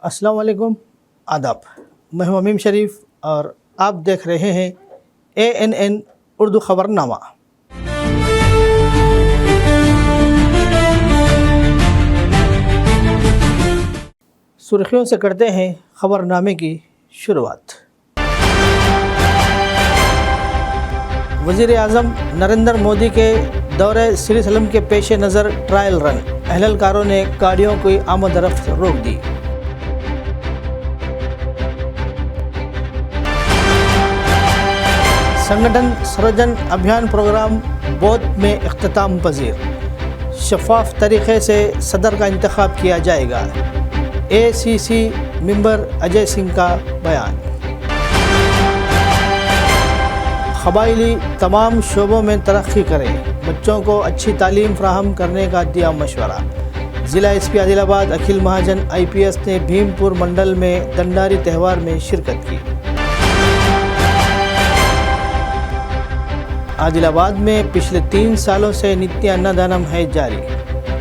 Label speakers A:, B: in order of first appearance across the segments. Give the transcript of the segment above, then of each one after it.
A: अस्सलाम वालेकुम, आदाब। मैं हूं अमीम शरीफ और आप देख रहे हैं ANN उर्दू ख़बरनामा। सुर्खियों से करते हैं ख़बरनामे की शुरुआत। वज़ीर आज़म नरेंद्र मोदी के दौरे श्रीसलम के पेश नज़र ट्रायल रन, अहलकारों ने गाड़ियों की आमद-रफ्त रोक दी। संगठन सृजन अभियान प्रोग्राम बोध में इख्तिताम पजीर, शफाफ तरीक़े से सदर का इंतखाब किया जाएगा। ACC मेंबर अजय सिंह का बयान। क़बाइली तमाम शोबों में तरक्की करें, बच्चों को अच्छी तालीम फ़राहम करने का दिया मशवरा। ज़िला SP आदिलाबाद अखिल महाजन IPS ने भीमपुर मंडल में दंडारी त्यौहार में शिरकत की। आदिलाबाद में पिछले 3 सालों से नित्य अन्नदानम है जारी,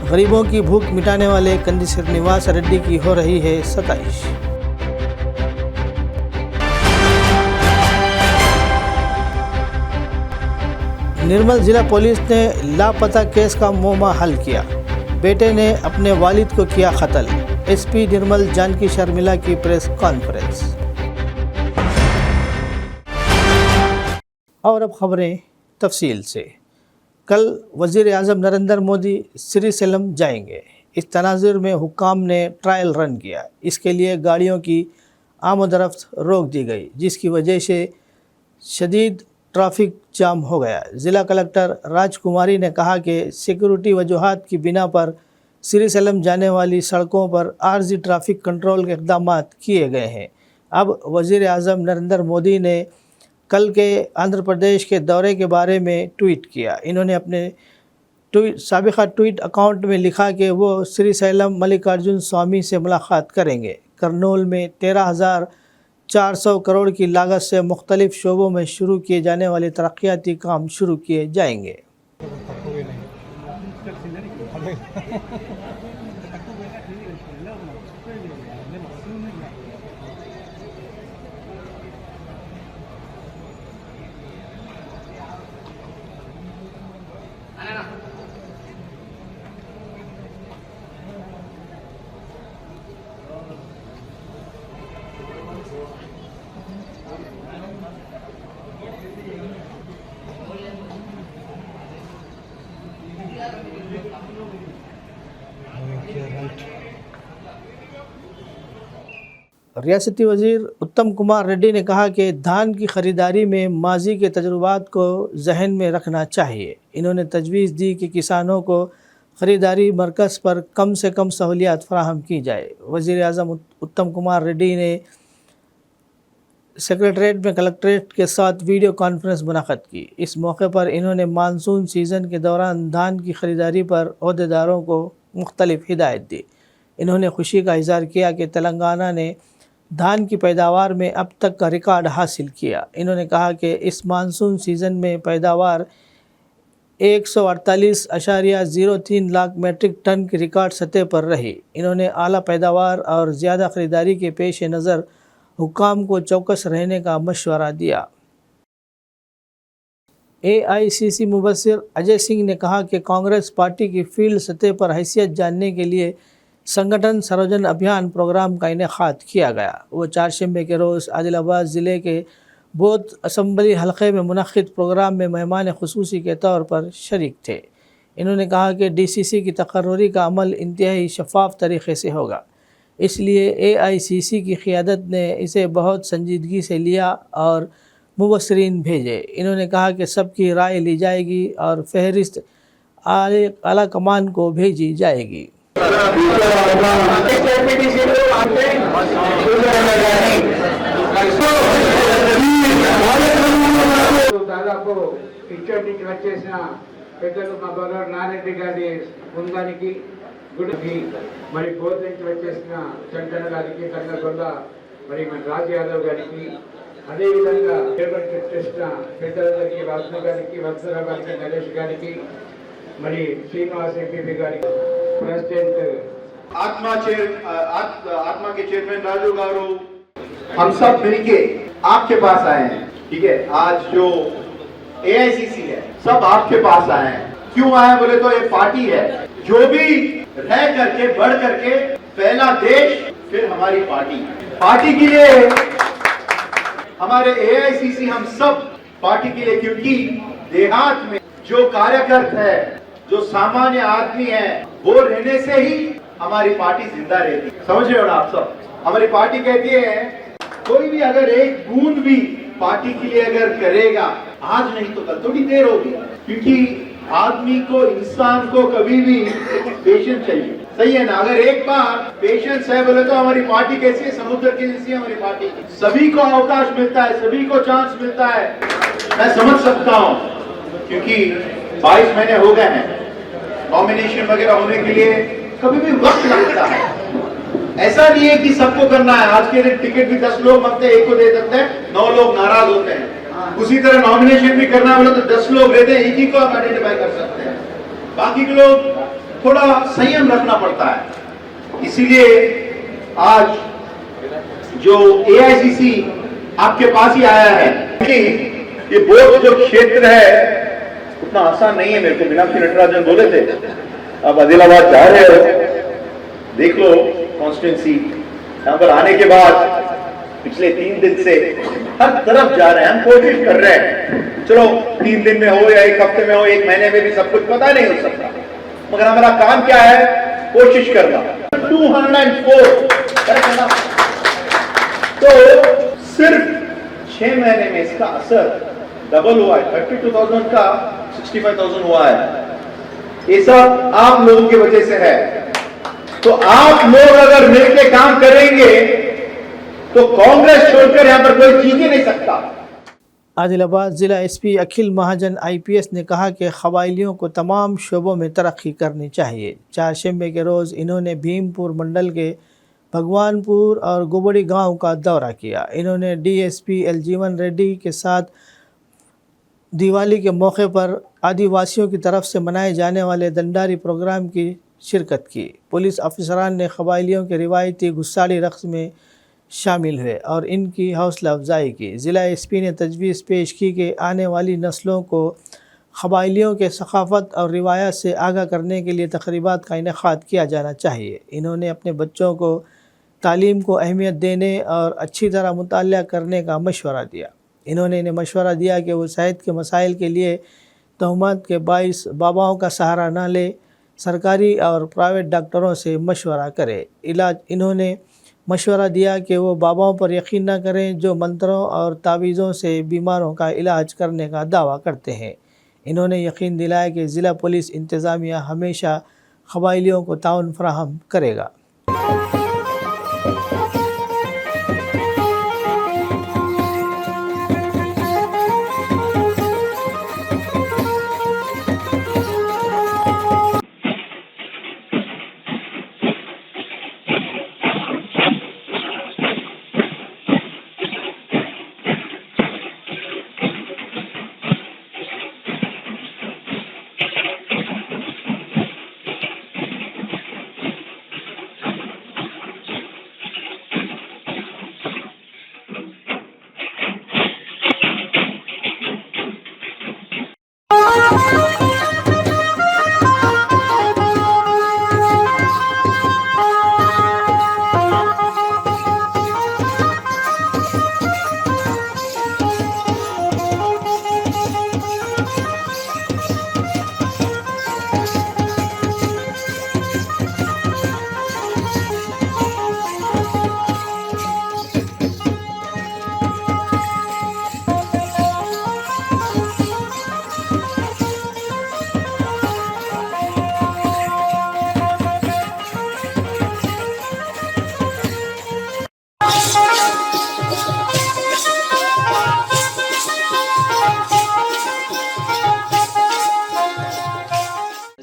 A: गरीबों की भूख मिटाने वाले कंदी श्रीनिवास रेड्डी की हो रही है सताइश। निर्मल जिला पुलिस ने लापता केस का मुआमा हल किया, बेटे ने अपने वालिद को किया कत्ल। SP निर्मल जानकी शर्मिला की प्रेस कॉन्फ्रेंस। और अब खबरें तफसील से। कल वज़ीर आज़म नरेंद्र मोदी श्रीसलम जाएंगे। इस तनाज़ुर में हुक्काम ने ट्रायल रन किया। इसके लिए गाड़ियों की आमद-रफ्त रोक दी गई, जिसकी वजह से शदीद ट्रैफिक जाम हो गया। ज़िला कलेक्टर राजकुमारी ने कहा कि सिक्योरिटी वजूहात की बिना पर श्रीसलम जाने वाली सड़कों पर आर्जी ट्रैफिक कंट्रोल के इक़दाम किए गए हैं। अब वज़ीर आज़म नरेंद्र मोदी ने कल के आंध्र प्रदेश के दौरे के बारे में ट्वीट किया। इन्होंने अपने साबिक़ा ट्वीट अकाउंट में लिखा कि वो श्रीसैलम मल्लिकार्जुन स्वामी से मुलाकात करेंगे। कर्नूल में 13,400 करोड़ की लागत से मुख्तलिफ शोबों में शुरू किए जाने वाले तरक्याती काम शुरू किए जाएंगे। रियासती वज़ीर उत्तम कुमार रेड्डी ने कहा कि धान की ख़रीदारी में माजी के तजुर्बात को जहन में रखना चाहिए। इन्होंने तजवीज़ दी कि किसानों को ख़रीदारी मरकज़ पर कम से कम सहूलियात फ़राहम की जाए। वज़ीर आज़म उत्तम कुमार रेड्डी ने सेक्रेटरीट में कलेक्ट्रेट के साथ वीडियो कॉन्फ्रेंस मुनाक़द की। इस मौके पर इन्होंने मानसून सीज़न के दौरान धान की ख़रीदारी पर अहदेदारों को मुख्तलिफ़ हिदायत दी। इन्होंने खुशी का इज़हार किया कि तेलंगाना ने धान की पैदावार में अब तक का रिकॉर्ड हासिल किया। इन्होंने कहा कि इस मानसून सीज़न में पैदावार 148.03 लाख मेट्रिक टन की रिकॉर्ड सतह पर रही। इन्होंने आला पैदावार और ज़्यादा ख़रीदारी के पेश नज़र हुक्काम को चौकस रहने का मशवरा दिया। AICC मुबस्सिर अजय सिंह ने कहा कि कांग्रेस पार्टी की फील्ड सतह पर हैसियत जानने के लिए संगठन सृजन अभियान प्रोग्राम का इनेकाद किया गया। वो चारशंबे के रोज़ आदिलाबाद ज़िले के बोध असम्बली हलक़े में मुनक़्क़िद प्रोग्राम में मेहमान ख़ुसूसी के तौर पर शरीक थे। इन्होंने कहा कि DCC की तक़र्रुरी का अमल इंतहाई शफ़ाफ़ तरीक़े से होगा, इसलिए AICC की क़ियादत ने इसे बहुत संजीदगी से लिया और मुबस्सिरीन भेजे। इन्होंने कहा कि सबकी राय ली जाएगी और फ़हरिस्त आला कमान को भेजी जाएगी।
B: దాదాపు పిక్చర్ నుంచి వచ్చేసిన పెద్దలు మా గవర్నర్ నారెడ్డి గారి బృందానికి గుడికి మరి బోధ నుంచి వచ్చేసిన చంటన గారికి కన్నగొండ మరి మన రాజ్ యాదవ్ గారికి అదేవిధంగా చేసిన పెద్దలందరికీ వాసు గారికి వత్సరావు గారికి నరేష్ గారికి మరి శ్రీనివాస్ ఎంపీ గారికి ప్రెసిడెంట్
C: आत्मा के चेयरमैन राजू गारू, हम सब मिलके आपके पास आए हैं। ठीक है, आज जो AICC है सब आपके पास आए हैं। क्यों आए बोले तो ये पार्टी है जो भी रह करके बढ़ करके पहला देश फिर हमारी पार्टी के लिए हमारे AICC हम सब पार्टी के लिए, क्योंकि देहात में जो कार्यकर्ता है, जो सामान्य आदमी है, वो रहने से ही हमारी पार्टी जिंदा रहती है। समझ रहे हो ना आप सब? हमारी पार्टी कहती है कोई भी अगर एक बूंद भी पार्टी के लिए अगर करेगा, आज नहीं तो कल, थोड़ी देर होगी, क्योंकि आदमी को, इंसान को कभी भी पेशेंस चाहिए। सही है ना? अगर एक बार पेशेंस है बोले तो हमारी पार्टी कैसी है? समुद्र की जैसी है हमारी पार्टी। सभी को अवकाश मिलता है, सभी को चांस मिलता है। मैं समझ सकता हूँ, क्योंकि 22 महीने हो गए हैं, नॉमिनेशन वगैरह होने के लिए कभी भी वक्त लगता है। ऐसा नहीं है कि सबको करना है। आज के दिन टिकट भी 10 लोग मांगते हैं, एक को दे सकते हैं, 9 लोग नाराज होते हैं। उसी तरह नॉमिनेशन भी करना है बोले तो 10 लोग रहते हैं, एक ही को आप आइडेंटिफाई कर सकते हैं। बाकी के लोग थोड़ा संयम रखना पड़ता है। इसीलिए आज जो AICC आपके पास ही आया है, कि ये बोर्ड जो क्षेत्र है उतना आसान नहीं है। मेरे को मीनाक्षी नटराजन बोले थे, अब आदिलाबाद जा रहे हो, देख लो कॉन्स्टिट्यूंसी। यहाँ पर आने के बाद पिछले 3 दिन से हर तरफ जा रहे हैं, हम कोशिश कर रहे हैं। चलो 3 दिन में हो या 1 हफ्ते में हो, 1 महीने में भी सब कुछ पता नहीं हो सकता, मगर हमारा काम क्या है? कोशिश करना। 204 तो सिर्फ 6 महीने में इसका असर डबल हुआ है। 32,000 का 65,000 हुआ है। ये सब आप लोगों की वजह से है। तो आप लोग अगर मिलकर काम करेंगे तो कांग्रेस छोड़कर यहां पर कोई जीत ही नहीं सकता।
A: आदिलाबाद ज़िला SP अखिल महाजन IPS ने कहा कि कबायलियों को तमाम शोबों में तरक्की करनी चाहिए। 4 शंबे के रोज़ इन्होंने भीमपुर मंडल के भगवानपुर और गोबड़ी गांव का दौरा किया। इन्होंने DSP L जीवन रेड्डी के साथ दिवाली के मौके पर आदिवासियों की तरफ से मनाए जाने वाले दंडारी प्रोग्राम की शिरकत की। पुलिस अफसरान ने कबायलियों के रिवायती गुस्साड़ी रक़्स में शामिल हुए और इनकी हौसला अफजाई की। ज़िला SP ने तजवीज़ पेश की कि आने वाली नस्लों को कबायलियों के सक़ाफ़त और रिवायात से आगाह करने के लिए तक़रीबात का इनेक़ाद किया जाना चाहिए। इन्होंने अपने बच्चों को तालीम को अहमियत देने और अच्छी तरह मुताल्ला करने का मशवरा दिया। इन्होंने इन्हें मशवरा दिया कि वो सेहत के मसाइल के लिए तहमत के बाइस बाबाओं का सहारा न ले, सरकारी और प्राइवेट डॉक्टरों से मशवरा करें। इन्होंने मशवरा दिया कि वो बाबाओं पर यकीन न करें जो मंत्रों और तावीज़ों से बीमारों का इलाज करने का दावा करते हैं। इन्होंने यकीन दिलाया कि ज़िला पुलिस इंतज़ामिया हमेशा कबायलियों को ताउन फराहम करेगा।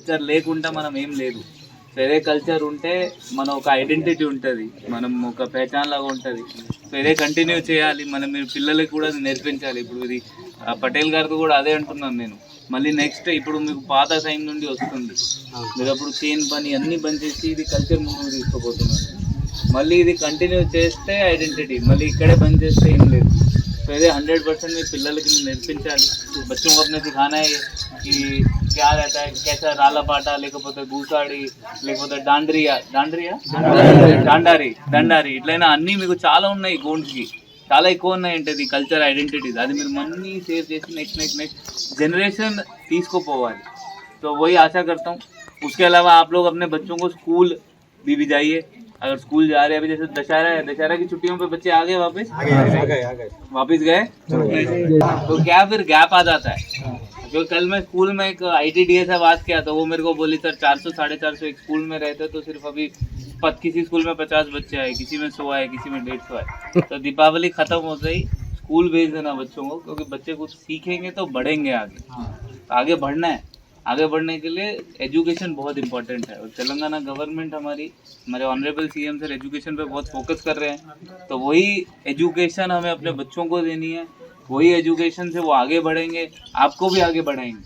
D: కల్చర్ లేకుండా మనం ఏం లేదు. వేరే కల్చర్ ఉంటే మన ఒక ఐడెంటిటీ ఉంటుంది, మనం ఒక పెహచాన్ లాగా ఉంటుంది. సో ఇదే కంటిన్యూ చేయాలి, మనం పిల్లలకి కూడా నేర్పించాలి. ఇప్పుడు ఇది పటేల్ గారితో కూడా అదే అంటున్నాను నేను. మళ్ళీ నెక్స్ట్ ఇప్పుడు మీకు పాత టైం నుండి వస్తుంది, మీరు అప్పుడు చైన్ పని అన్నీ బంద్ చేసి ఇది కల్చర్ ముందుకు తీసుకుపోతున్నారు. మళ్ళీ ఇది కంటిన్యూ చేస్తే ఐడెంటిటీ, మళ్ళీ ఇక్కడే బంద్ చేస్తే ఏం లేదు. तो ये 100% में పిల్లలకి నేర్పించాలి. बच्चों को अपने सिखाना है कि क्या रहता है, कैसा రాళ్ళ పాట, లేకపోతే గూసాడి, లేకపోతే దండారి ఇట్లయినా అన్నీ మీకు చాలా ఉన్నాయి. గోండ్స్కి చాలా ఎక్కువ ఉన్నాయి అంటే ఇది కల్చర్ ఐడెంటిటీస్. అది మీరు మనీ సేవ్ చేసి నెక్స్ట్ जनरेशन తీసుకుపోవాలి. तो वही आशा करता हूँ. उसके अलावा आप लोग अपने बच्चों को स्कूल भी भिजाइए. अगर स्कूल जा रहे हैं, अभी जैसे दशहरा है, दशहरा की छुट्टियों पे बच्चे आ गए वापस गए तो क्या फिर गैप आ जाता है. क्योंकि कल मैं स्कूल में एक ITDA से बात किया तो वो मेरे को बोली सर 400-450 एक स्कूल में रहते तो सिर्फ अभी किसी स्कूल में 50 बच्चे आए, किसी में 100 आए, किसी में 150 आए. तो दीपावली खत्म होते ही स्कूल भेज देना बच्चों को, क्योंकि बच्चे कुछ सीखेंगे तो बढ़ेंगे आगे. आगे बढ़ना है. आगे बढ़ने के लिए एजुकेशन बहुत इंपॉर्टेंट है. और तेलंगाना गवर्नमेंट हमारे ऑनरेबल CM सर एजुकेशन पे बहुत फोकस कर रहे हैं. तो वही एजुकेशन हमें अपने बच्चों को देनी है. वही एजुकेशन से वो आगे बढ़ेंगे, आपको भी आगे बढ़ाएंगे.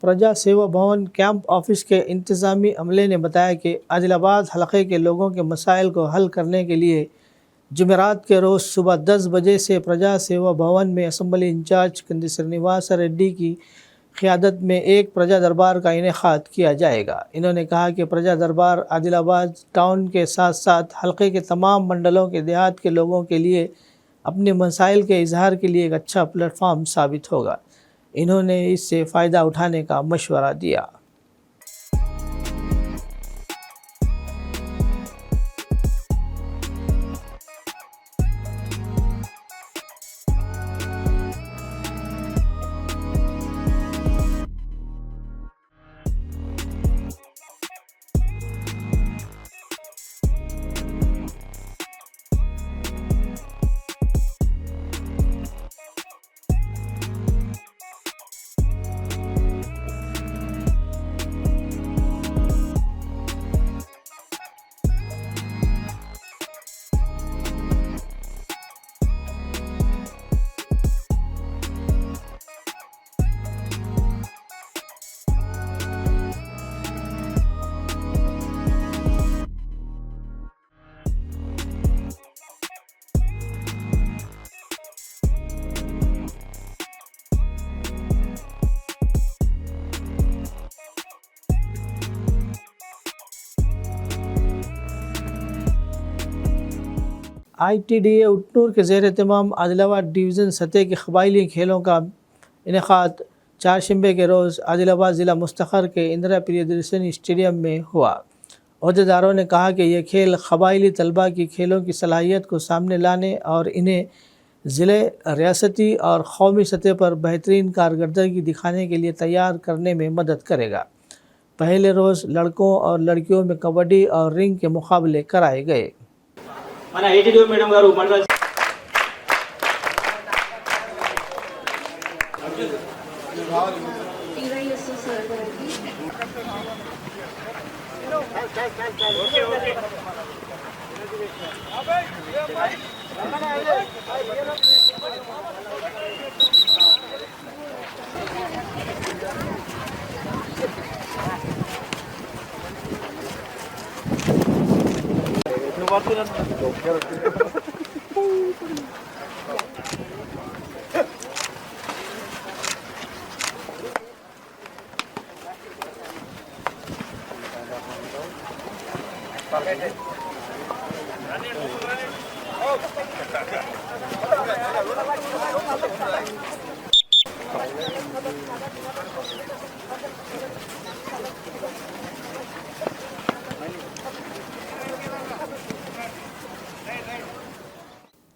A: प्रजा सेवा भवन कैंप ऑफिस के इंतज़ामी अमले ने बताया कि आदिलाबाद हलक़े के लोगों के मसाइल को हल करने के लिए जुमेरात के रोज़ सुबह 10 बजे से प्रजा सेवा भवन में असम्बली इंचार्ज कंदी श्रीनिवास रेड्डी की क़ियादत में एक प्रजा दरबार का इनेकाद किया जाएगा. इन्होंने कहा कि प्रजा दरबार आदिलाबाद टाउन के साथ साथ हलक़े के तमाम मंडलों के देहात के लोगों के लिए अपने मसाइल के इजहार के लिए एक अच्छा प्लेटफॉर्म साबित होगा. इन्होंने इससे फ़ायदा उठाने का मशवरा दिया. ITDA उटनूर के ज़ेर एहतमाम आदिलाबाद डिवीज़न सतह के कबायली खेलों का इनेकाद चारशंबे के रोज़ आदिलाबाद ज़िला मुस्तखर के इंदिरा प्रियदर्शनी स्टेडियम में हुआ. अहदेदारों ने कहा कि यह खेल कबायली तलबा की खेलों की सलाहियत को सामने लाने और इन्हें ज़िले, रियासती और कौमी सतह पर बेहतरीन कारकर्दगी दिखाने के लिए तैयार करने में मदद करेगा. पहले रोज़ लड़कों और लड़कियों में कबड्डी और रिंग के मुकाबले कराए गए.
E: మన ఏటీడీ మేడం గారు మండల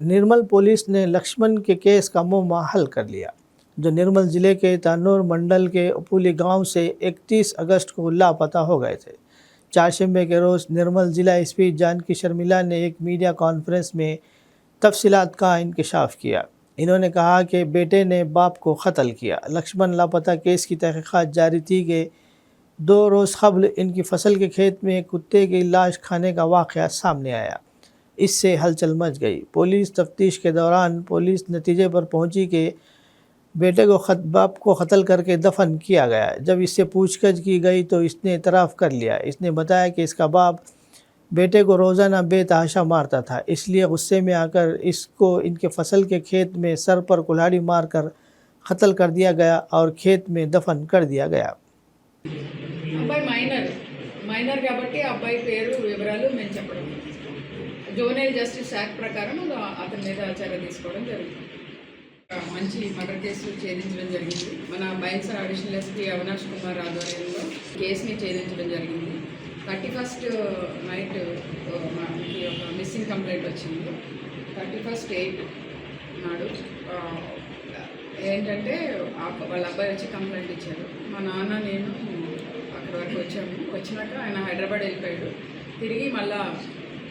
A: निर्मल पुलिस ने लक्ष्मण के केस का मुद्दा हल कर लिया, जो निर्मल ज़िले के तानूर मंडल के उपुली गांव से 31 अगस्त को लापता हो गए थे. चारशंबे के रोज़ निर्मल ज़िला SP जानकी शर्मिला ने एक मीडिया कॉन्फ्रेंस में तफसीलात का इंकशाफ किया. इन्होंने कहा कि बेटे ने बाप को कत्ल किया. लक्ष्मण लापता केस की तहकीकात जारी थी कि 2 रोज़ कबल इनकी फसल के खेत में कुत्ते की लाश खाने का वाक़या सामने आया. इससे हलचल मच गई. पुलिस तफ्तीश के दौरान पुलिस नतीजे पर पहुंची कि बेटे को बाप को कत्ल करके दफन किया गया। जब इससे पूछताछ की गई तो इसने इतराफ़ कर लिया। इसने बताया कि इसका बाप बेटे को रोज़ाना बेतहाशा मारता था, इसलिए गुस्से में आकर इसको इनके फसल के खेत में सर पर कुल्हाड़ी मारकर कत्ल कर दिया गया और खेत में दफन कर दिया गया।
F: అబ్బాయి మైనర్ కాబట్టి ఆ అబ్బాయి పేరు వివరాలు మేము చెప్పడం జోనల్ జస్టిస్ యాక్ట్ ప్రకారం అతని మీద చర్య తీసుకోవడం జరిగింది. మంచి మర్డర్ కేసు ఛేదించడం జరిగింది. మన బైన్సా అడిషనల్ ఎస్పీ అవినాష్ కుమార్ ఆధ్వర్యంలో కేసుని ఛేదించడం జరిగింది. 31st నైట్ మనకి ఒక మిస్సింగ్ కంప్లైంట్ వచ్చింది. 31st 8 నాడు ఏంటంటే వాళ్ళ అబ్బాయి వచ్చి కంప్లైంట్ ఇచ్చారు. మా నాన్న నేను అక్కడి వరకు వచ్చాము. వచ్చినాక ఆయన హైదరాబాద్ వెళ్ళిపోయాడు. తిరిగి మళ్ళా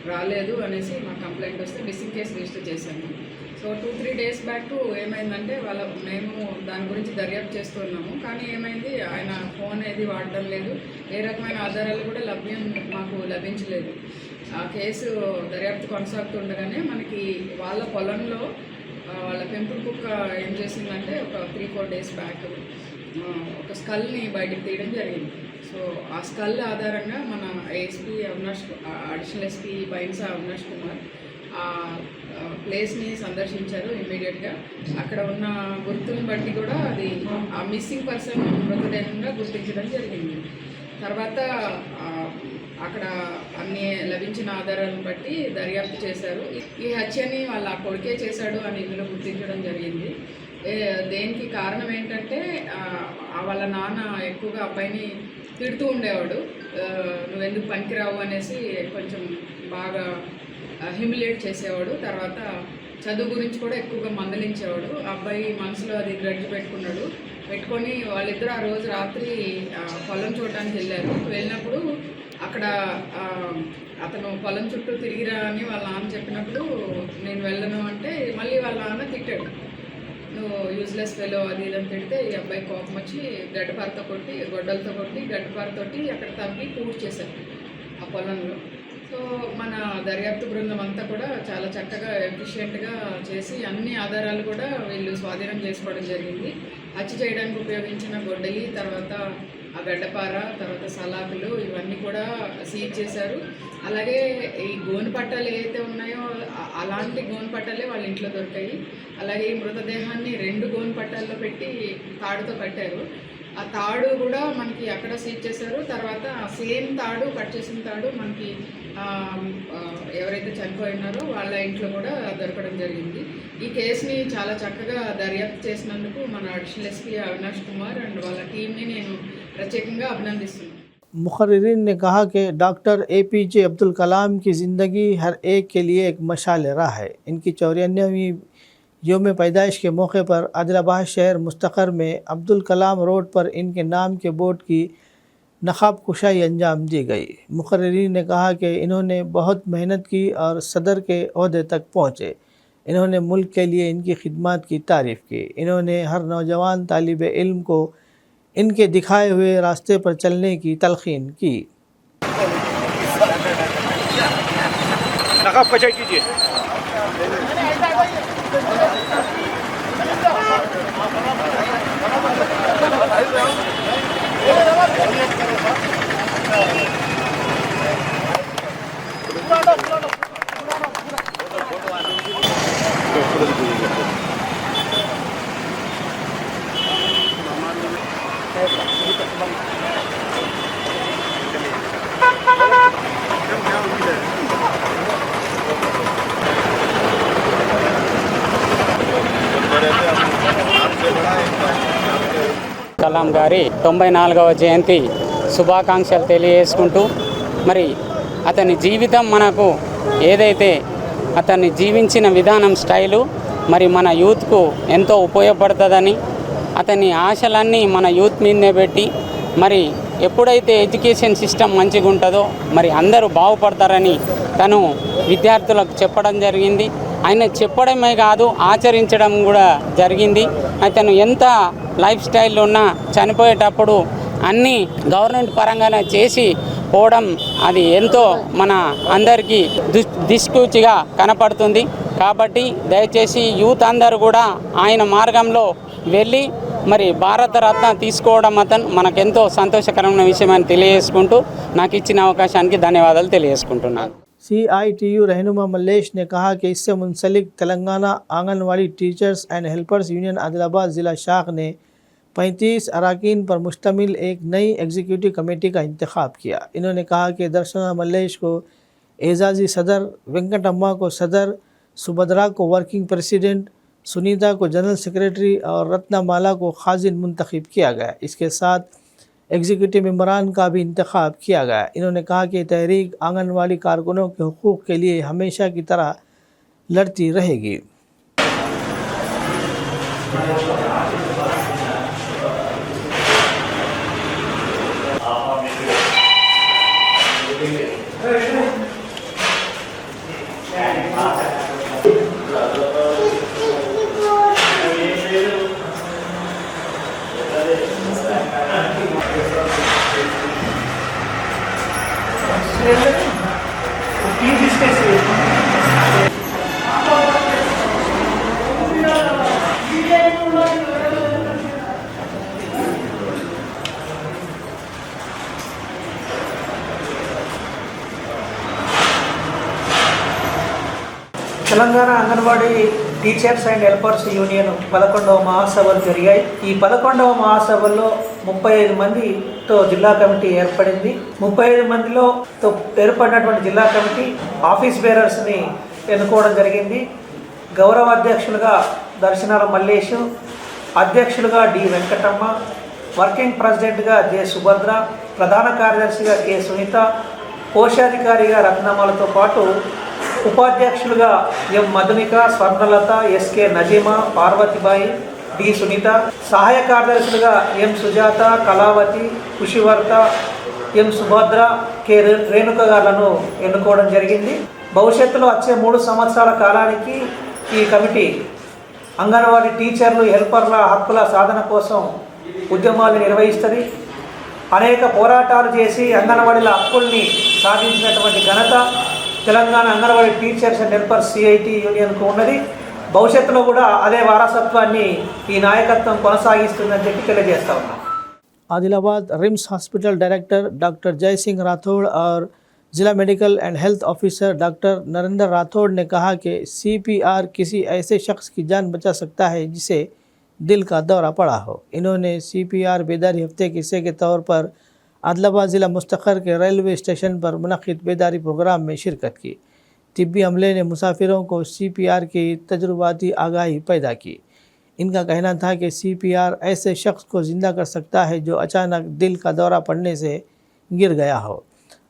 F: రాలేదు అనేసి మా కంప్లైంట్ వస్తే మిస్సింగ్ కేసు రిజిస్టర్ చేశాము. సో 2-3 days బ్యాక్ ఏమైందంటే మేము దాని గురించి దర్యాప్తు చేస్తున్నాము. కానీ ఏమైంది, ఆయన ఫోన్ ఏది వాడడం లేదు, ఏ రకమైన ఆధారాలు కూడా మాకు లభించలేదు. ఆ కేసు దర్యాప్తు కొనసాగుతుండగానే మనకి వాళ్ళ పొలంలో వాళ్ళ పెంపుడు కుక్క ఏం చేసిందంటే ఒక 3-4 days బ్యాక్ ఒక స్కల్ని బయటకు తీయడం జరిగింది. సో ఆ స్కల్ ఆధారంగా మన ASP additional SP Bhainsa Avinash Kumar ఆ ప్లేస్ని సందర్శించారు. ఇమ్మీడియట్గా అక్కడ ఉన్న గుర్తులను బట్టి కూడా అది ఆ మిస్సింగ్ పర్సన్ మృతదేహంగా గుర్తించడం జరిగింది. తర్వాత అక్కడ అన్ని లభించిన ఆధారాలను బట్టి దర్యాప్తు చేశారు. ఈ హత్యని వాళ్ళ కొడుకే చేశాడు అని ఇందులో గుర్తించడం జరిగింది. దేనికి కారణం ఏంటంటే వాళ్ళ నాన్న ఎక్కువగా అబ్బాయిని తిడుతూ ఉండేవాడు. నువ్వెందుకు పనికిరావు అనేసి కొంచెం బాగా హ్యూమిలేట్ చేసేవాడు. తర్వాత చదువు గురించి కూడా ఎక్కువగా మందలించేవాడు. అబ్బాయి మనసులో అది గ్రడ్జ్ పెట్టుకొని వాళ్ళిద్దరూ ఆ రోజు రాత్రి పొలం చూడడానికి వెళ్ళినప్పుడు అక్కడ అతను పొలం చుట్టూ తిరిగిరా అని వాళ్ళ నాన్న చెప్పినప్పుడు నేను వెళ్ళను అంటే మళ్ళీ వాళ్ళ నాన్న తిట్టాడు, నువ్వు యూజ్లెస్ ఫెలో అది ఇదని తిడితే ఈ అబ్బాయి కోపం వచ్చి గొడ్డలతో కొట్టి గడ్డపారతోటి అక్కడ తవ్వి పూర్తి చేశారు ఆ పొలంలో. సో మన దర్యాప్తు బృందం అంతా కూడా చాలా చక్కగా ఎఫిషియెంట్గా చేసి అన్ని ఆధారాలు కూడా వీళ్ళు స్వాధీనం చేసుకోవడం జరిగింది. హత్య చేయడానికి ఉపయోగించిన గొడ్డలి, తర్వాత ఆ గడ్డపార, తర్వాత సలాకులు ఇవన్నీ కూడా సీజ్ చేశారు. అలాగే ఈ గోను పట్టాలు ఏవైతే ఉన్నాయో అలాంటి గోను పట్టాలే వాళ్ళ ఇంట్లో దొరికాయి. అలాగే ఈ మృతదేహాన్ని 2 గోను పట్టాల్లో పెట్టి తాడుతో కట్టారు. ఆ తాడు కూడా మనకి అక్కడ సీజ్ చేశారు. తర్వాత సేమ్ తాడు, కట్ చేసిన తాడు మనకి ఎవరైతే చనిపోయినారో వాళ్ళ ఇంట్లో కూడా దొరకడం జరిగింది. ఈ కేసుని చాలా చక్కగా దర్యాప్తు చేసినందుకు మన additional SP Avinash Kumar and వాళ్ళ టీంని నేను ప్రత్యేకంగా అభినందిస్తున్నాను.
A: मुखर्रिरीन ने कहा कि डॉक्टर APJ अब्दुल कलाम की ज़िंदगी हर एक के लिए एक मशाल राह है। इनकी 94वीं योम पैदाइश के मौके पर आदिलाबाद शहर मुस्तकर में अब्दुल कलाम रोड पर इनके नाम के बोर्ड की नकाब कुशाई अंजाम दी गई। मुखर्रिरीन ने कहा कि इन्होंने बहुत मेहनत की और सदर के ओहदे तक पहुँचे। इन्होंने मुल्क के लिए इनकी खिदमत की तारीफ़ की। इन्होंने हर नौजवान तालिब इल्म को इनके दिखाए हुए रास्ते पर चलने की तलकीन की।
E: नकाब कचाई कीजिए।
G: కలాం గారి 94వ జయంతి శుభాకాంక్షలు తెలియజేసుకుంటూ, మరి అతని జీవితం మనకు ఏదైతే అతన్ని జీవించిన విధానం స్టైలు మరి మన యూత్కు ఎంతో ఉపయోగపడుతుందని, అతని ఆశలన్నీ మన యూత్ మీదనే పెట్టి మరి ఎప్పుడైతే ఎడ్యుకేషన్ సిస్టమ్ మంచిగా ఉంటుందో మరి అందరూ బాగుపడతారని తను విద్యార్థులకు చెప్పడం జరిగింది. ఆయన చెప్పడమే కాదు ఆచరించడం కూడా జరిగింది. అతను ఎంత లైఫ్ స్టైల్ ఉన్నా చనిపోయేటప్పుడు అన్నీ గవర్నమెంట్ పరంగానే చేసి పోవడం అది ఎంతో మన అందరికీ దిష్కూచిగా కనపడుతుంది. కాబట్టి దయచేసి యూత్ అందరూ కూడా ఆయన మార్గంలో వెళ్ళి మరి భారతరత్న తీసుకోవడం మనకెంతో సంతోషకరమైన విషయం అని తెలియజేసుకుంటూ నాకు ఇచ్చిన అవకాశానికి ధన్యవాదాలు తెలియజేసుకుంటున్నాను.
A: CITU रहनुमा मल्लेश ने कहा कि इससे मुंसलिक Telangana anganwadi teachers and helpers union Adilabad ज़िला शाख ने 35 अरकान पर मुश्तमिल एक नई एग्जीक्यूटिव कमेटी का इंतखाब किया. इन्होंने कहा कि दर्शना मल्लेश को एजाज़ी सदर, वेंकटम्मा को सदर, सुभद्रा को वर्किंग प्रेसिडेंट, सुनीता को जनरल सेक्रेटरी और रत्नामाला को खाजिन मुंतखब किया गया. इसके साथ एग्जीक्यूटिव मेंबरान का भी इंतखाब किया गया. इन्होंने कहा कि तहरीक आंगनवाड़ी कारकुनों के हुकूक़ के लिए हमेशा की तरह लड़ती रहेगी.
H: Telangana anganwadi teachers and helpers union 11వ మహాసభలు జరిగాయి. ఈ 11వ మహాసభల్లో 35 మందితో జిల్లా కమిటీ ఏర్పడింది. 35 మందిలో ఏర్పడినటువంటి జిల్లా కమిటీ ఆఫీస్ బేరర్స్ని ఎన్నుకోవడం జరిగింది. గౌరవ అధ్యక్షులుగా దర్శనాల మల్లేషు, అధ్యక్షులుగా డి వెంకటమ్మ, వర్కింగ్ ప్రెసిడెంట్గా జె సుభద్ర, ప్రధాన కార్యదర్శిగా కె సునీత, కోశాధికారిగా రత్నమాలతో పాటు ఉపాధ్యక్షులుగా ఎం మధునిక, స్వర్ణలత, ఎస్కే నజీమా, పార్వతిబాయి, డి సునీత, సహాయ కార్యదర్శులుగా ఎం సుజాత, కళావతి, కుషివర్త, ఎం సుభద్ర, కె రేణుక గారులను ఎన్నుకోవడం జరిగింది. భవిష్యత్తులో వచ్చే 3 సంవత్సరాల కాలానికి ఈ కమిటీ అంగన్వాడీ టీచర్లు, హెల్పర్ల హక్కుల సాధన కోసం ఉద్యమాలు నిర్వహిస్తుంది. అనేక పోరాటాలు చేసి అంగన్వాడీల హక్కుల్ని సాధించినటువంటి ఘనత Telangana anganwadi teachers and helpers CIT యూనియన్కు ఉన్నది. భవిష్యత్తులో కూడా అదే వారసత్వాన్ని ఈ నాయకత్వం కొనసాగిస్తుందని చెప్పి తెలియజేస్తా ఉన్నాం.
A: Adilabad RIMS hospital director doctor जय सिंह राठौड़ और ज़िला medical and health officer doctor Narendra Rathore ने कहा कि CPR किसी ऐसे शख्स की जान बचा सकता है जिसे दिल का दौरा पड़ा हो. इन्होंने CPR बेदारी हफ्ते के हिस्से के तौर पर आदिलाबाद ज़िला मुस्तखर के रेलवे स्टेशन पर मुनक़िद बेदारी प्रोग्राम में शिरकत की. तिब्बी अमले ने मुसाफिरों को CPR की तजुर्बाती आगाही पैदा की. इनका कहना था कि CPR ऐसे शख्स को ज़िंदा कर सकता है जो अचानक दिल का दौरा पड़ने से गिर गया हो.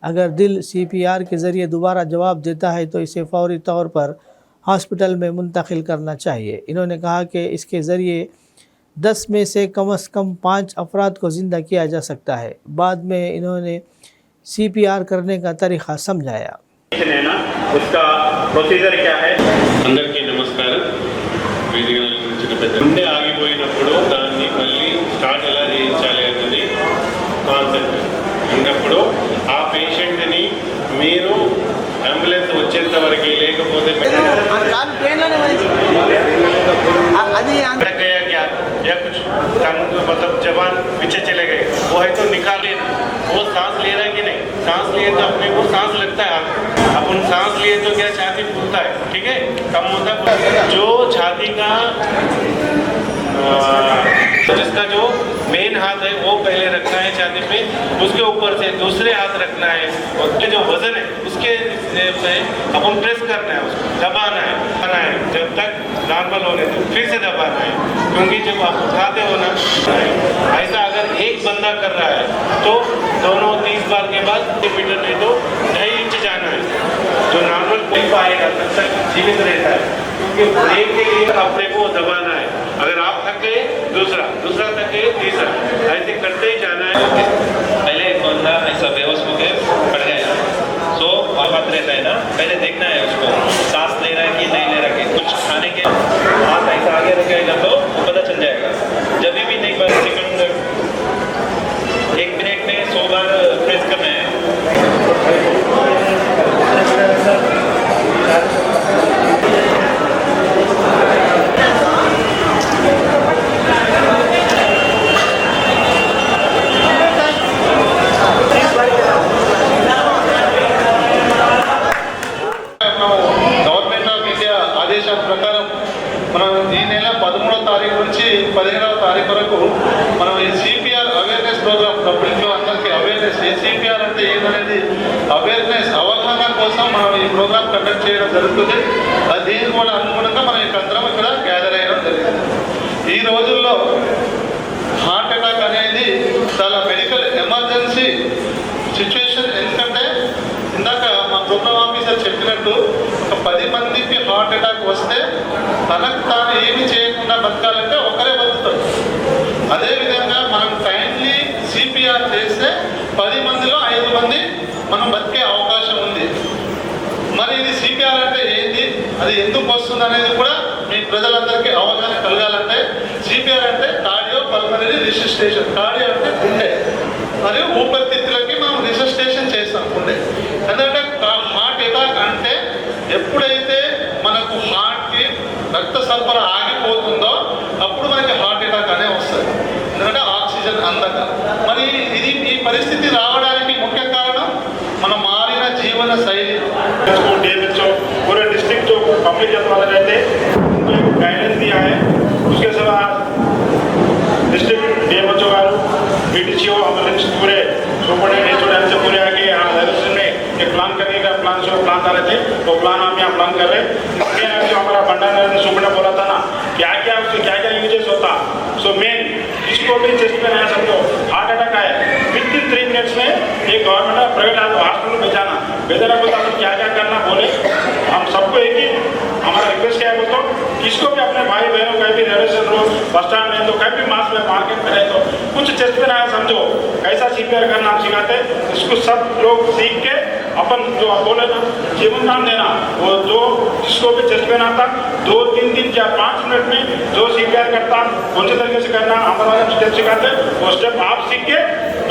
A: अगर दिल CPR के ज़रिए दोबारा जवाब देता है तो इसे फौरी तौर पर हॉस्पिटल में मुंतकिल करना चाहिए. इन्होंने कहा कि इसके ज़रिए 10 में से कम 5 अफराद को ज़िंदा किया जा सकता है. बाद में इन्होंने CPR करने का तरीक़ा समझाया.
I: उसका ప్రొసీజర్ क्या है అందరికీ నమస్కారం. వేదిక గురించిన పెద్ద గుండె ఆగిపోయినప్పుడు దాన్ని మళ్ళీ స్టార్ట్ ఎలా చేయించాలి అన్నది కాన్సెప్ట్ ఉన్నప్పుడు ఆ పేషెంట్ని మీరు అంబులెన్స్ వచ్చేంత వరకు లేకపోతే या कुछ मतलब जबान पीछे चले गए वो है तो निकाले वो सांस ले रहा है कि नहीं. सांस लिए तो अपने को सांस लगता है. अपन सांस लिए तो क्या छाती फूलता है, ठीक है, कम होता है. जो छाती का जिसका जो मेन हाथ है वो पहले रखना है छाती पे, उसके ऊपर से दूसरे हाथ रखना है और जो वजन है उसके पे अपन प्रेस करना है, उसको दबाना है जब तक नॉर्मल होने दो, फिर से दबाना है. क्योंकि जब आप उठाते हो ना ऐसा अगर एक बंदा कर रहा है तो दोनों 30 बार के बाद मीटर नहीं तो 2.5 इंच जाना है. जो नॉर्मल कोई पाएगा तब तक जीवित रहता है. क्योंकि ब्रेक के लिए अपने को दबाना है. अगर आप थक गए दूसरा थक गए तीसरा, ऐसे करते ही जाना है.
J: पहले एक बंदा ऐसा बेहोश होकर पड़ गया तो बात रहता है ना, पहले देखना है उसको सांस ले रहा है कि नहीं ले रहा है. कुछ खाने के हाथ ऐसा आगे रखेगा तो पता चल जाएगा. जब भी नहीं बस सेकंड 1 मिनट में 100 बार प्रेस करना है.
I: వరకు మనం ఈ సిపిఆర్ అవేర్నెస్ ప్రోగ్రామ్ పబ్లిక్లో అందరికీ అవేర్నెస్ సిపిఆర్ అంటే ఏంటనేది అవేర్నెస్ అవగాహన కోసం మనం ఈ ప్రోగ్రామ్ కండక్ట్ చేయడం జరుగుతుంది. దీనికి కూడా అనుగుణంగా మనం అందరం ఇక్కడ గ్యాదర్ అయ్యడం జరిగింది. ఈ రోజుల్లో హార్ట్ అటాక్ అనేది చాలా మెడికల్ ఎమర్జెన్సీ సిచ్యువేషన్. ఎందుకంటే ఇందాక మా ప్రోగ్రామ్ ఆఫీసర్ చెప్పినట్టు ఒక 10 మందికి హార్ట్ అటాక్ వస్తే తనకు తాను ఏమి చేయకుండా బతకాలంటే ఒకరే బతుకుతారు. అదేవిధంగా మనం టైమ్లీ సిపిఆర్ చేస్తే 10 మందిలో 5 మంది మనం బతికే అవకాశం ఉంది. మరి ఇది సిపిఆర్ అంటే ఏంటి, అది ఎందుకు వస్తుంది అనేది కూడా మీ ప్రజలందరికీ అవగాహన కలగాలంటే సిపిఆర్ అంటే కార్డియో పల్మనరీ రిసిస్టేషన్. కార్డియో అంటే గుండె మరియు ఊపిరితిత్తులకి మనం రిసిస్టేషన్ చేస్తాం గుండె. ఎందుకంటే హార్ట్ అటాక్ అంటే ఎప్పుడైతే మనకు హార్ట్కి రక్త సరఫరా ఆగిపోతుందో అప్పుడు మనకి హార్ట్ అటాక్ అనే వస్తుంది. ఎందుకంటే ఆక్సిజన్ అందక. మరి ఇది ఈ పరిస్థితి రావడానికి ముఖ్య కారణం మన మారిన జీవన శైలి.
K: पूरे डिस्ट्रिक्ट जो पब्लिक हेल्थ वाले रहते उनको एक गाइडेंस दिया है. उसके सिवा डिस्ट्रिक्ट डीएमएचओ गारू बीडीसीओ एम्बुलेंस पूरे सुपरडेंट से पूरे आगे यहाँ में एक प्लान करने का प्लान आ रहे थे. वो प्लान हम यहाँ प्लान कर रहे हैं. जो हमारा भंडार सुपर ने बोला था ना क्या क्या यूजेस होता. सो मेन इसको भी चेस्ट में आया सबको हार्ट अटैक आया विद इन 3 मिनट्स में एक गवर्नमेंट प्राइवेट हॉस्पिटल में जाना बेदरा को क्या क्या करना बोले. हम सबको एक ही हमारा रिक्वेस्ट क्या है बोलते किसको भी अपने भाई बहनों कहीं भी रेलवे स्टेशन हो बस स्टैंड में तो कहीं भी मास्क में मार्केट में रहे तो कुछ चेस्ट में आया समझो कैसा सीपीआर करना हम सिखाते. इसको सब लोग सीख के अपन जो बोले ना जीवन नाम देना वो जो जिसको भी चेस्ट में आता 2-3 दिन या 5 मिनट में जो सीपीआर करता कौन से तरीके से करना हमारा स्टेप सिखाते वो स्टेप आप सीख के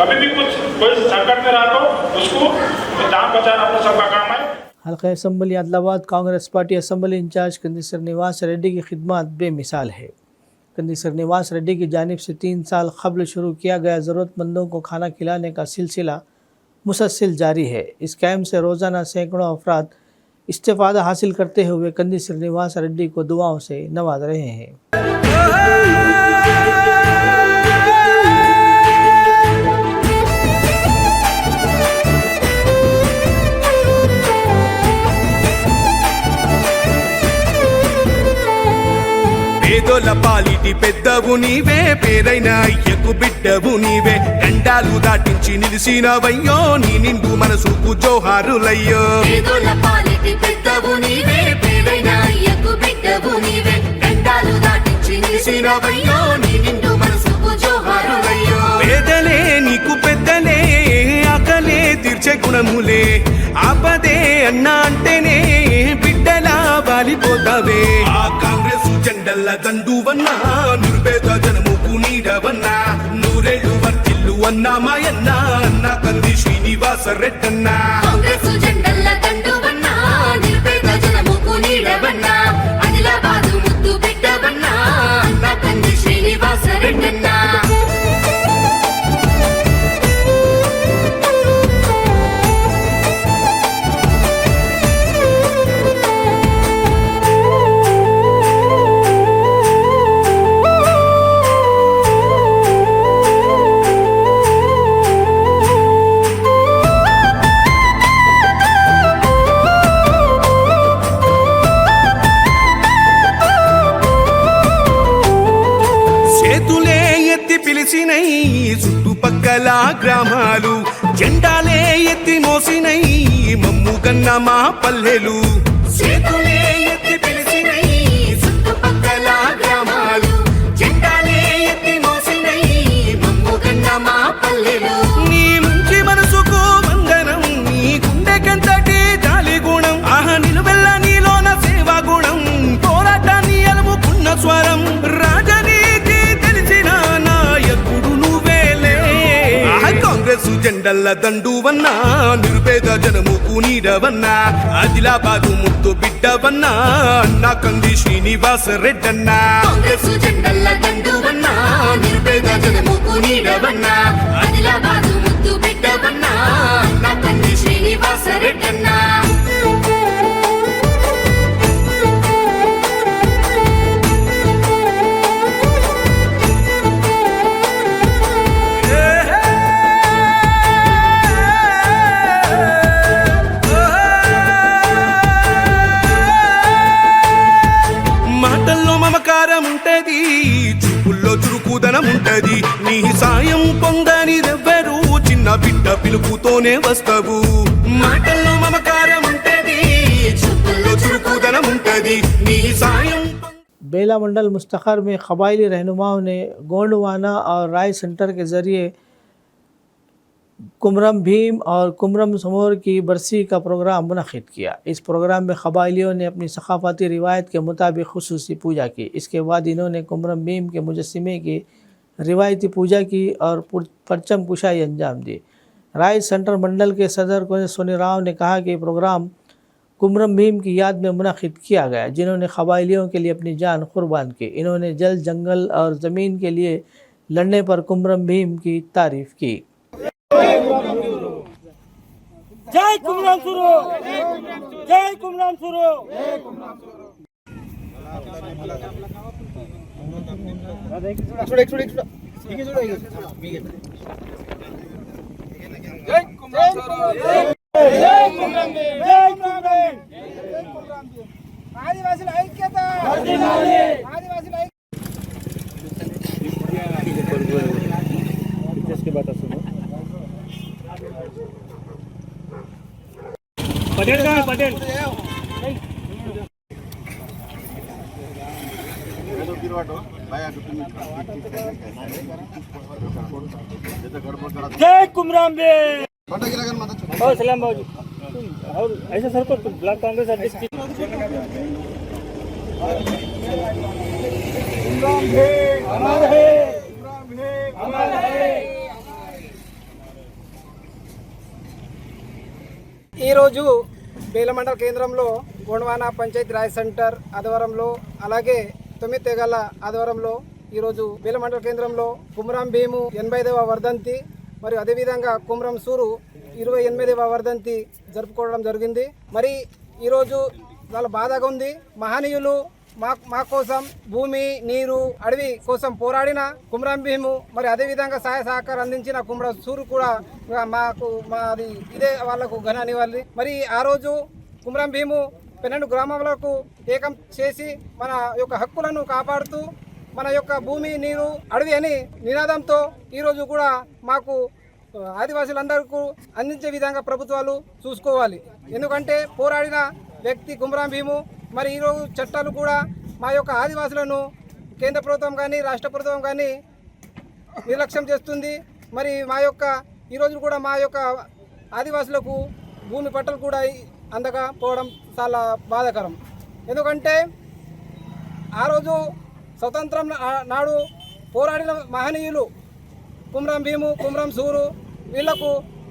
K: कभी भी कुछ कोई संकट में रहा तो उसको जान बचाना अपना सबका काम है.
A: हल्का assembly Adilabad Congress party assembly incharge Kandi Srinivas Reddy की खिदमत बेमिसाल है. कंदी श्रीनिवास रेड्डी की जानिब से 3 साल कबल शुरू किया गया ज़रूरतमंदों को खाना खिलाने का सिलसिला मुसलसल जारी है. इस कैम्प से रोज़ाना सैकड़ों अफराद इस्तेफ़ादा हासिल करते हुए कंदी श्रीनिवास रेड्डी को दुआओं से नवाज रहे हैं.
L: పేదోల పాలిటి పెద్దవు నీవే పేరైన అయ్యకు బిడ్డవు నీవే గండాలు దాటించి నిలిసినవయ్యో నీ నిండు మనసుకు జోహారులయ్యో.
M: పేదోల పాలిటి పెద్దవు నీవే పేరైన అయ్యకు బిడ్డవు నీవే గండాలు దాటించి నిలిసినవయ్యో నీ నిండు మనసుకు జోహారులయ్యో.
L: పేదలే నీకు పెద్దలే ఆకలే తీర్చే గుణములే ఆపదే అన్నా అంటేనే బిడ్డలా వాలిపోతావే. ఆ కాంగ్రెస్ జెండల్ల దండువన్నా నిర్భేద జనముకు నీడవన్నా నూరేళ్ళు వర్తిల్లు అన్నా మాయన్నా అన్నా కంది శ్రీనివాస రెడ్డన్నా.
M: కాంగ్రెస్ జెండల్ల దండువన్నా నిర్భేద జనముకు నీడవన్నా ఆదిలాబాదు ముద్దు బిడ్డవన్నా అన్నా కంది శ్రీనివాస రెడ్డన్నా.
L: చుట్టుపక్కల గ్రామాలు జెండాలే ఎత్తి మోసినై మమ్ముగన్న మా పల్లెలు.
M: చేతులే ఎత్తి పిలిచినై చుట్టుపక్కల గ్రామాలు జెండాలే ఎత్తి మోసినై మమ్ముగన్న మా పల్లెలు.
L: నీ మంచి మనసుకు వందనం నీ గుండెకెంతటి జాలి గుణం ఆహా నిలువెల్ల నీలోన సేవా గుణం పోరాటాన్ని అలుముకున్న స్వరం రాజనీతి తెలిసిన నాయకుడు నువ్వేలే. కాంగ్రెస్ జెండల్ల దండువన్నా నిర్భేద జనముకు నీడవన్నా ఆదిలాబాదు ముద్దు బిడ్డవన్నా అన్నా కంది శ్రీనివాస రెడ్డన్నా.
M: కాంగ్రెస్ జెండల్ల దండువన్నా నిర్భేద జనముకు నీడవన్నా ఆదిలాబాదు ముద్దు బిడ్డవన్నా అన్నా కంది శ్రీనివాస రెడ్డన్నా.
L: చూపుల్లో చురుకుదనం ఉంటది నీ సాయం పొందని దెవ్వరు చిన్న బిడ్డ పిలుపుతోనే వస్తావు మాటల్లో మమకారం ఉంటది చూపుల్లో చురుకుదనం ఉంటది నీ సాయం
A: बेला मंडल मुस्तखर में कबायली रहनुमाओं ने गोंडवाना और राय सेंटर के ज़रिए कुमरम भीम और कुमरम समोर की बरसी का प्रोग्राम मुनक़िद किया। इस प्रोग्राम में कबायलियों ने अपनी सकाफ़ती रिवायत के मुताबिक खुसूसी पूजा की। इसके बाद इन्होंने कुमरम भीम के मुजस्सिमे की रिवायती पूजा की और परचम कुशाई अंजाम दी। राय सेंटर मंडल के सदर सोनी राव ने कहा कि प्रोग्राम कुमरम भीम की याद में मुनक़िद किया गया, जिन्होंने कबायलियों के लिए अपनी जान कुर्बान की। इन्होंने जल, जंगल और ज़मीन के लिए लड़ने पर कुमरम भीम की तारीफ़ की।
E: जय कुमरम सुरो, जय कुमरम सुरो। ఆదివాసుల ఐక్యత, ఆదివాసుల पटेल का पटेल जय कुमरम भीम सलाम बाबू और ऐसा सर को ब्लॉक कांग्रेस अध्यक्ष
H: ఈరోజు బేలమండల కేంద్రంలో గోండవాన పంచాయతీ రాయ్ సెంటర్ ఆధ్వర్యంలో అలాగే 9 తెగల ఆధ్వర్యంలో ఈరోజు బేలమండల కేంద్రంలో కుమరం భీము 85వ వర్ధంతి మరియు అదేవిధంగా కుమరం సూరు 28వ వర్ధంతి జరుపుకోవడం జరిగింది. మరి ఈరోజు చాలా బాధగా ఉంది. మహనీయులు మా కోసం భూమి, నీరు, అడవి కోసం పోరాడిన కుమరం భీము మరి అదేవిధంగా సహాయ సహకారం అందించిన కుమరం సూరు కూడా మాది ఇదే వాళ్లకు ఘన నివాళి. మరి ఆ రోజు కుమరం భీము 12 గ్రామాలకు ఏకం చేసి మన యొక్క హక్కులను కాపాడుతూ మన యొక్క భూమి, నీరు, అడవి అని నినాదంతో ఈరోజు కూడా మాకు ఆదివాసులందరికీ అందించే విధంగా ప్రభుత్వాలు చూసుకోవాలి. ఎందుకంటే పోరాడిన వ్యక్తి కుమరం భీము. మరి ఈరోజు చట్టాలు కూడా మా యొక్క ఆదివాసులను కేంద్ర ప్రభుత్వం కానీ రాష్ట్ర ప్రభుత్వం కానీ నిర్లక్ష్యం చేస్తుంది. మరి మా యొక్క ఈరోజు కూడా మా యొక్క ఆదివాసులకు భూమి పట్టాలు కూడా అందకపోవడం చాలా బాధాకరం. ఎందుకంటే ఆ రోజు స్వతంత్రం నాడు పోరాడిన మహనీయులు కుమరం భీము, కుమరం సూరు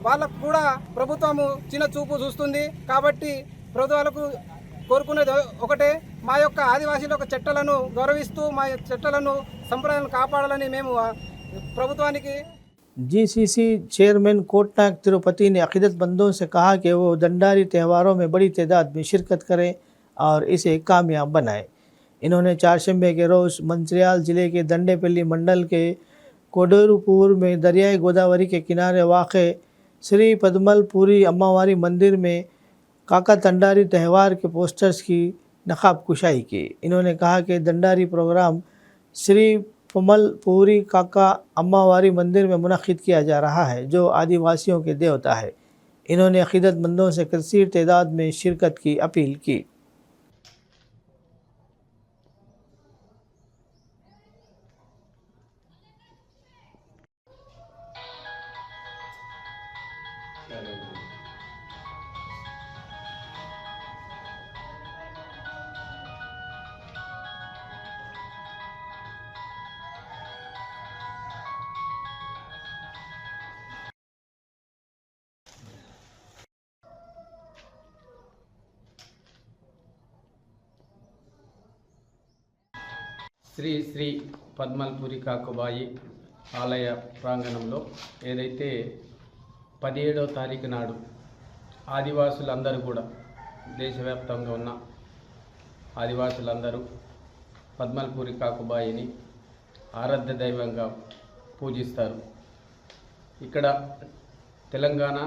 H: వాళ్ళకు కూడా ప్రభుత్వము చిన్న చూపు చూస్తుంది. కాబట్టి ప్రభుత్వాలకు కోరుకునేది ఒకటే, మా యొక్క ఆదివాసీల యొక్క చట్టాలను గౌరవిస్తూ మా చట్టాలను సంప్రదాయాలను కాపాడాలని మేము ప్రభుత్వానికి
A: जीसीसी चेयरमैन कोटनायक तिरुपति ने अकीदतमंदों से कहा कि वो दंडारी त्योहारों में बड़ी तादाद में शिरकत करें और इसे कामयाब बनाएं। इन्होंने चारशंबे के रोज़ मंचिर्याल ज़िले के दंडेपल्ली मंडल के कोडूरुपुर में दरियाई गोदावरी के किनारे वाक़े श्री पद्मलपुरी अम्मावारी मंदिर में काका दंडारी त्यौहार के पोस्टर्स की नकाब कुशाई की। इन्होंने कहा कि दंडारी प्रोग्राम श्री पमलपुरी काका अम्मावारी मंदिर में मुनक़िद किया जा रहा है, जो आदिवासियों के देवता है। इन्होंने अक़ीदतमंदों से कसीर तादाद में शिरकत की अपील की।
N: శ్రీ శ్రీ పద్మల్పురి కాకుబాయి ఆలయ ప్రాంగణంలో ఏదైతే 17వ తారీఖు నాడు ఆదివాసులందరూ కూడా దేశవ్యాప్తంగా ఉన్న ఆదివాసులందరూ పద్మల్పురి కాకుబాయిని ఆరాధ్య దైవంగా పూజిస్తారు. ఇక్కడ తెలంగాణ,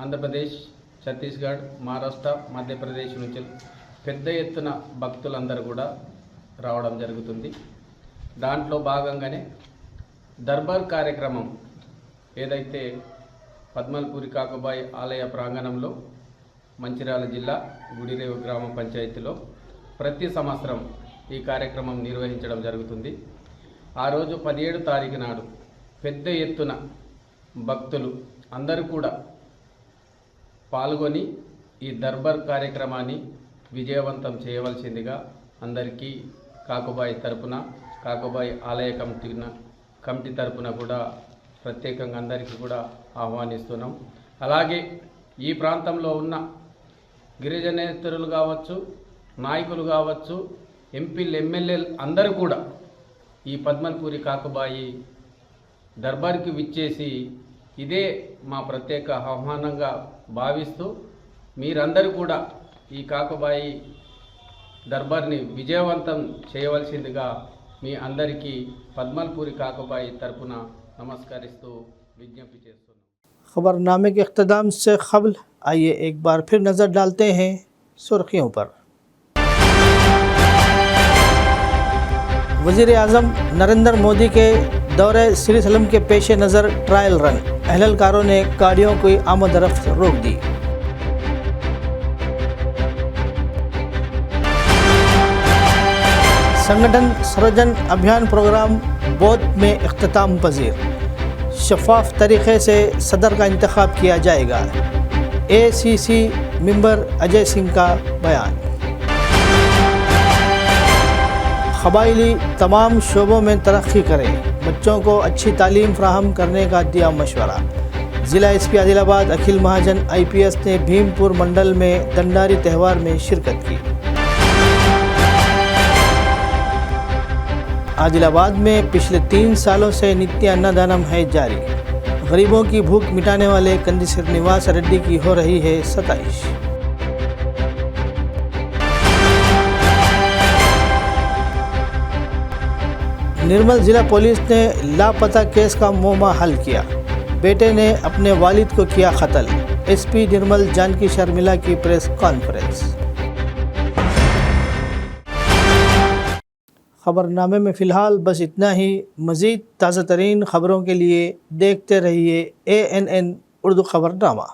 N: ఆంధ్రప్రదేశ్, ఛత్తీస్గఢ్, మహారాష్ట్ర, మధ్యప్రదేశ్ నుంచి పెద్ద ఎత్తున భక్తులందరూ కూడా రావడం జరుగుతుంది. దాంట్లో భాగంగానే దర్బార్ కార్యక్రమం ఏదైతే పద్మల్పూరి కాకుబాయి ఆలయ ప్రాంగణంలో మంచిర్యాల జిల్లా గుడిరేవు గ్రామ పంచాయతీలో ప్రతి సంవత్సరం ఈ కార్యక్రమం నిర్వహించడం జరుగుతుంది. ఆ రోజు 17 తారీఖు నాడు పెద్ద ఎత్తున భక్తులు అందరూ కూడా పాల్గొని ఈ దర్బార్ కార్యక్రమాన్ని విజయవంతం చేయవలసిందిగా అందరికీ కాకుబాయి తరపున, కాకుబాయి ఆలయ కమిటీ తరపున కూడా ప్రత్యేకంగా అందరికీ కూడా ఆహ్వానిస్తున్నాం. అలాగే ఈ ప్రాంతంలో ఉన్న గిరిజనేతరులు కావచ్చు, నాయకులు కావచ్చు, ఎంపీలు, ఎమ్మెల్యేలు అందరూ కూడా ఈ పద్మల్పూరి కాకుబాయి దర్బార్కి విచ్చేసి ఇదే మా ప్రత్యేక ఆహ్వానంగా భావిస్తూ మీరందరూ కూడా ఈ కాకుబాయి దర్బార్ని విజయవంతం చేయవలసిందిగా మీ అందరికీ పద్మల్పూరి కాకుబాయి తరపున నమస్కరిస్తూ విజ్ఞప్తి చేస్తున్నాం.
A: खबरनामे के इख्तिताम से क़ब्ल आइए एक बार फिर नज़र डालते हैं सुर्खियों पर। वज़ीर आज़म नरेंद्र मोदी के दौरे श्री सलम के पेश नज़र ट्रायल रन, अहलकारों ने गाड़ियों की आमद-रफ्त रोक दी। संगठन सृजन अभियान प्रोग्राम बौद्ध में इख्तिताम पजीर, शफाफ तरीक़े से सदर का इंतखाब किया जाएगा। ACC मेंबर अजय सिंह का बयान। क़बाइली तमाम शोबों में तरक्की करें, बच्चों को अच्छी तालीम फ्राहम करने का दिया मशवरा। ज़िला SP आदिलाबाद अखिल महाजन IPS ने भीमपुर मंडल में दंडारी त्यौहार में शिरकत की। आदिलाबाद में पिछले 3 सालों से नित्य अन्नदानम है जारी, गरीबों की भूख मिटाने वाले कंदी श्रीनिवास रेड्डी की हो रही है सताइश। निर्मल जिला पुलिस ने लापता केस का मुआमा हल किया, बेटे ने अपने वालिद को किया कत्ल। SP निर्मल जानकी शर्मिला की प्रेस कॉन्फ्रेंस। खबरनामे में फ़िलहाल बस इतना ही। मज़ीद ताज़ा तरीन ख़बरों के लिए देखते रहिए ANN उर्दू खबरनामा।